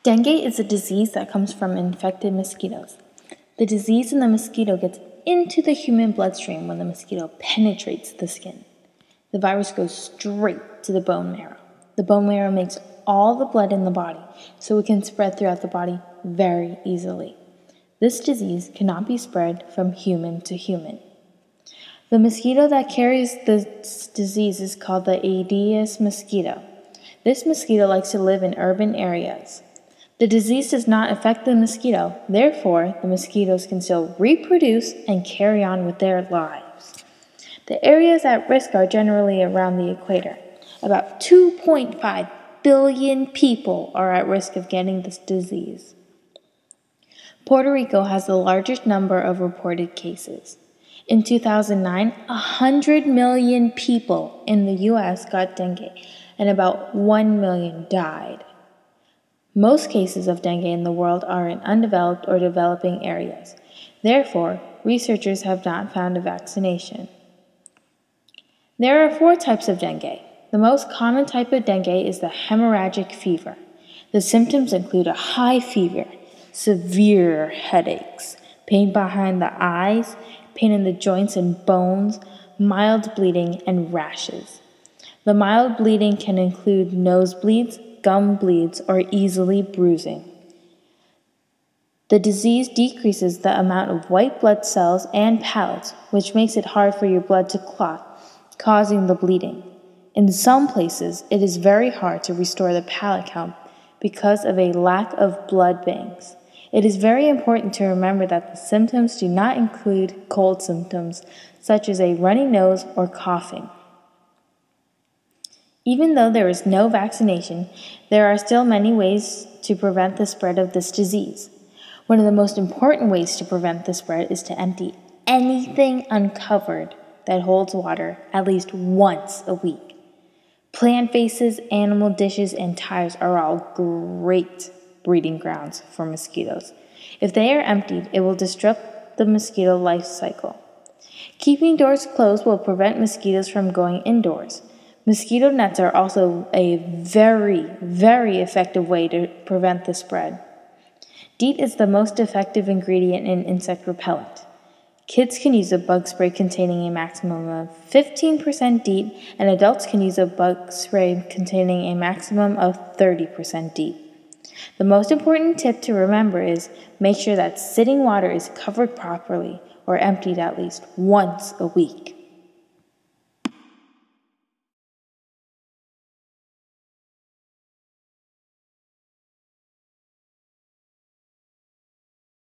Dengue is a disease that comes from infected mosquitoes. The disease in the mosquito gets into the human bloodstream when the mosquito penetrates the skin. The virus goes straight to the bone marrow. The bone marrow makes all the blood in the body, so it can spread throughout the body very easily. This disease cannot be spread from human to human. The mosquito that carries this disease is called the Aedes mosquito. This mosquito likes to live in urban areas. The disease does not affect the mosquito, therefore, the mosquitoes can still reproduce and carry on with their lives. The areas at risk are generally around the equator. About 2.5 billion people are at risk of getting this disease. Puerto Rico has the largest number of reported cases. In 2009, 100 million people in the U.S. got dengue, and about 1 million died. Most cases of dengue in the world are in undeveloped or developing areas. Therefore, researchers have not found a vaccination. There are 4 types of dengue. The most common type of dengue is the hemorrhagic fever. The symptoms include a high fever, severe headaches, pain behind the eyes, pain in the joints and bones, mild bleeding, and rashes. The mild bleeding can include nosebleeds, gum bleeds, or easily bruising. The disease decreases the amount of white blood cells and platelets, which makes it hard for your blood to clot, causing the bleeding. In some places, it is very hard to restore the platelet count because of a lack of blood banks. It is very important to remember that the symptoms do not include cold symptoms, such as a runny nose or coughing. Even though there is no vaccination, there are still many ways to prevent the spread of this disease. One of the most important ways to prevent the spread is to empty anything uncovered that holds water at least once a week. Plant vases, animal dishes, and tires are all great breeding grounds for mosquitoes. If they are emptied, it will disrupt the mosquito life cycle. Keeping doors closed will prevent mosquitoes from going indoors. Mosquito nets are also a very, very effective way to prevent the spread. DEET is the most effective ingredient in insect repellent. Kids can use a bug spray containing a maximum of 15% DEET, and adults can use a bug spray containing a maximum of 30% DEET. The most important tip to remember is make sure that sitting water is covered properly or emptied at least once a week.